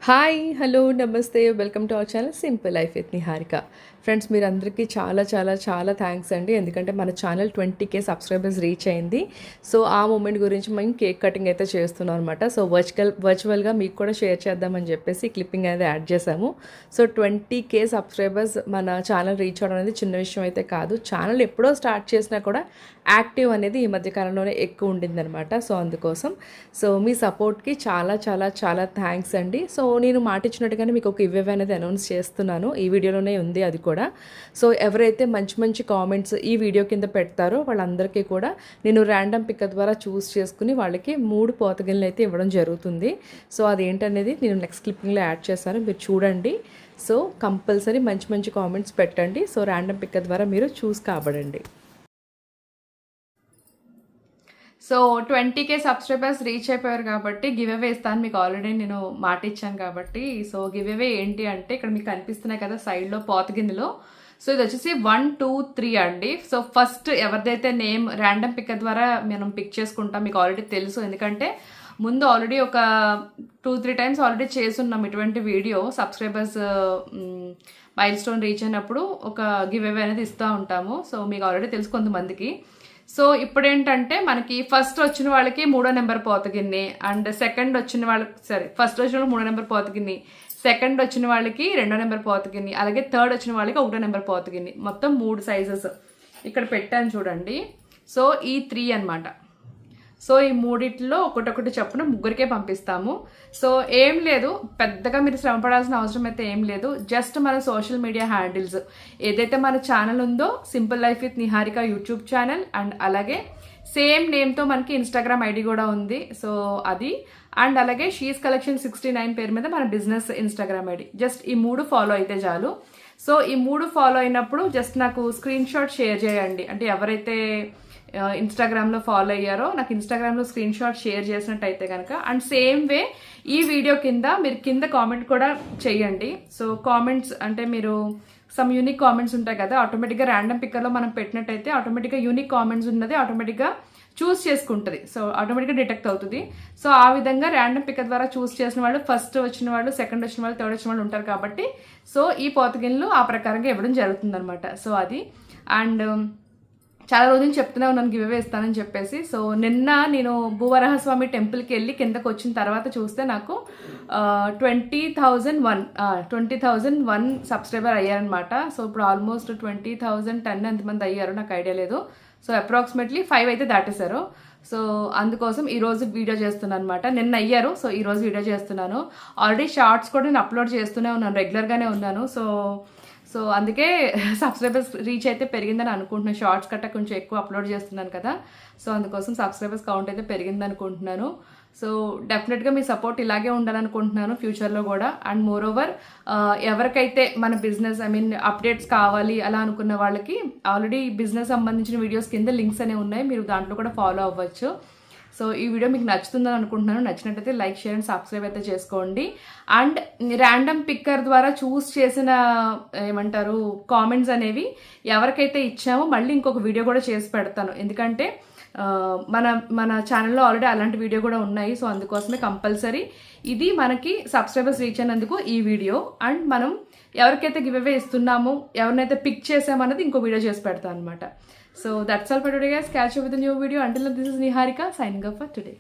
Hi hello నమస్తే welcome to our channel simple life with Niharika. Friends, మీరందరికీ చాలా చాలా చాలా థ్యాంక్స్ అండి. ఎందుకంటే మన ఛానల్ 20K సబ్స్క్రైబర్స్ రీచ్ అయింది. సో ఆ మూమెంట్ గురించి మేము కేక్ కటింగ్ అయితే చేస్తున్నాం అనమాట. సో వర్చువల్గా మీకు కూడా షేర్ చేద్దామని చెప్పేసి క్లిప్పింగ్ అనేది యాడ్ చేసాము. సో 20K సబ్స్క్రైబర్స్ మన ఛానల్ రీచ్ అవ్వడం అనేది చిన్న విషయం అయితే కాదు. ఛానల్ ఎప్పుడో స్టార్ట్ చేసినా కూడా యాక్టివ్ అనేది ఈ మధ్యకాలంలోనే ఎక్కువ ఉండిందనమాట. సో అందుకోసం మీ సపోర్ట్కి చాలా చాలా చాలా థ్యాంక్స్ అండి. సో నేను మాట ఇచ్చినట్టుగానే మీకు ఒక గివ్ అవే అనేది అనౌన్స్ చేస్తున్నాను. ఈ వీడియోలోనే ఉంది అది కూడా. సో ఎవరైతే మంచి మంచి కామెంట్స్ ఈ వీడియో కింద పెడతారో వాళ్ళందరికీ కూడా నేను ర్యాండమ్ పిక్ ద్వారా చూస్ చేసుకుని వాళ్ళకి 3 పోతగిళ్ళు అయితే ఇవ్వడం జరుగుతుంది. సో అదేంటనేది నేను నెక్స్ట్ క్లిప్పింగ్లో యాడ్ చేస్తాను, మీరు చూడండి. సో కంపల్సరీ మంచి మంచి కామెంట్స్ పెట్టండి. సో ర్యాండమ్ పిక్ ద్వారా మీరు చూస్ కాబడండి. సో 20K సబ్స్క్రైబర్స్ రీచ్ అయిపోయారు కాబట్టి గివ్ అవే ఇస్తాను, మీకు ఆల్రెడీ నేను మాట ఇచ్చాను కాబట్టి. సో గివ్ అవే ఏంటి అంటే ఇక్కడ మీకు కనిపిస్తున్నాయి కదా సైడ్లో పోతగిన్నెలో. సో ఇది వచ్చేసి 1, 2, 3 అండి. సో ఫస్ట్ ఎవరిదైతే నేమ్ ర్యాండమ్ పిక్ ద్వారా మనం పిక్ చేసుకుంటాం, మీకు ఆల్రెడీ తెలుసు. ఎందుకంటే ముందు ఆల్రెడీ ఒక 2-3 టైమ్స్ ఆల్రెడీ చేసున్నాం ఇటువంటి video. Subscribers mile stone reach అయినప్పుడు ఒక గివ్ అవే అనేది ఇస్తూ ఉంటాము. సో మీకు ఆల్రెడీ తెలుసు కొంతమందికి. సో ఇప్పుడు ఏంటంటే మనకి ఫస్ట్ వచ్చిన వాళ్ళకి 3వ నెంబర్ పోతగిన్ని, అండ్ సెకండ్ వచ్చిన వాళ్ళకి ఫస్ట్ వచ్చిన వాళ్ళకి 3వ నెంబర్ పోతగిన్ని, సెకండ్ వచ్చిన వాళ్ళకి 2వ నెంబర్ పోతగిన్ని, అలాగే థర్డ్ వచ్చిన వాళ్ళకి 1వ నెంబర్ పోతగిన్ని. మొత్తం 3 సైజెస్ ఇక్కడ పెట్టాను చూడండి. సో ఈ 3 అనమాట. సో ఈ మూడిట్లో ఒకటొకటి చొప్పున ముగ్గురికే పంపిస్తాము. సో ఏం లేదు, పెద్దగా మీరు శ్రమ పడాల్సిన అవసరం అయితే ఏం లేదు. జస్ట్ మన సోషల్ మీడియా హ్యాండిల్స్ ఏదైతే మన ఛానల్ ఉందో simple life with Niharika YouTube channel, and అలాగే సేమ్ నేమ్తో మనకి ఇన్స్టాగ్రామ్ ఐడి కూడా ఉంది. సో అది, అండ్ అలాగే షీస్ కలెక్షన్ 69 పేరు మీద మన బిజినెస్ ఇన్స్టాగ్రామ్ ఐడి. జస్ట్ ఈ 3 ఫాలో అయితే చాలు. సో ఈ 3 ఫాలో అయినప్పుడు జస్ట్ నాకు స్క్రీన్ షాట్ షేర్ చేయండి. అంటే ఎవరైతే ఇన్స్టాగ్రామ్లో ఫాలో అయ్యారో నాకు ఇన్స్టాగ్రామ్లో స్క్రీన్ షాట్ షేర్ చేసినట్టయితే కనుక, అండ్ సేమ్ వే ఈ వీడియో కింద మీరు కింద కామెంట్ కూడా చేయండి. సో కామెంట్స్ అంటే మీరు సమ్ యూనిక్ కామెంట్స్ ఉంటాయి కదా, ఆటోమేటిక్గా ర్యాండమ్ పిక్కర్లో మనం పెట్టినట్టయితే ఆటోమేటిక్గా యూనిక్ కామెంట్స్ ఉన్నది ఆటోమేటిక్గా చూస్ చేసుకుంటుంది. సో ఆటోమేటిక్గా డిటెక్ట్ అవుతుంది. సో ఆ విధంగా ర్యాండమ్ పిక్కర్ ద్వారా చూస్ చేసిన వాళ్ళు, ఫస్ట్ వచ్చిన వాళ్ళు, సెకండ్ వచ్చిన వాళ్ళు, థర్డ్ వచ్చిన వాళ్ళు ఉంటారు కాబట్టి సో ఈ పోతగిళ్ళు ఆ ప్రకారంగా ఇవ్వడం జరుగుతుంది అనమాట. సో అది, అండ్ చాలా రోజులు చెప్తూనే ఉన్నాను గివ్ అవే ఇస్తానని చెప్పేసి. సో నిన్న నేను భూవరాహస్వామి టెంపుల్కి వెళ్ళి కిందకు వచ్చిన తర్వాత చూస్తే నాకు 20,001 సబ్స్క్రైబర్ అయ్యారనమాట. సో ఇప్పుడు ఆల్మోస్ట్ 20,010 ఎంతమంది అయ్యారు నాకు ఐడియా లేదు. సో అప్రాక్సిమేట్లీ 5 అయితే దాటేశారు. సో అందుకోసం ఈరోజు వీడియో చేస్తున్నాను అనమాట. నిన్న అయ్యారు, సో ఈరోజు వీడియో చేస్తున్నాను. ఆల్రెడీ షార్ట్స్ కూడా నేను అప్లోడ్ చేస్తూనే ఉన్నాను, రెగ్యులర్గానే ఉన్నాను. సో అందుకే సబ్స్క్రైబర్స్ రీచ్ అయితే పెరిగిందని అనుకుంటున్నాను. షార్ట్స్ కట్ట కొంచెం ఎక్కువ అప్లోడ్ చేస్తున్నాను కదా, సో అందుకోసం సబ్స్క్రైబర్స్ కౌంట్ అయితే పెరిగింది అనుకుంటున్నాను. సో డెఫినెట్గా మీ సపోర్ట్ ఇలాగే ఉండాలనుకుంటున్నాను ఫ్యూచర్లో కూడా. అండ్ మోర్ ఓవర్ ఎవరికైతే మన బిజినెస్ అప్డేట్స్ కావాలి అలా అనుకున్న వాళ్ళకి ఆల్రెడీ బిజినెస్ సంబంధించిన వీడియోస్ కింద లింక్స్ అనేవి ఉన్నాయి, మీరు దాంట్లో కూడా ఫాలో అవ్వచ్చు. సో ఈ వీడియో మీకు నచ్చుతుందని అనుకుంటున్నాను. నచ్చినట్టయితే లైక్, షేర్ అండ్ సబ్స్క్రైబ్ అయితే చేసుకోండి. అండ్ ర్యాండమ్ పిక్కర్ ద్వారా చూస్ చేసిన ఏమంటారు కామెంట్స్ అనేవి ఎవరికైతే ఇచ్చామో మళ్ళీ ఇంకొక వీడియో కూడా చేసి పెడతాను. ఎందుకంటే మన ఛానల్లో ఆల్రెడీ అలాంటి వీడియో కూడా ఉన్నాయి. సో అందుకోసమే కంపల్సరీ ఇది మనకి సబ్స్క్రైబర్స్ రీచ్ అయినందుకు ఈ వీడియో, అండ్ మనం ఎవరికైతే గివ్ అవే ఇస్తున్నామో, ఎవరినైతే పిక్ చేసామన్నది ఇంకో వీడియో చేసి పెడతాను అనమాట. So that's all for today guys. Catch you with a new video. Until then, this is Niharika signing off for today.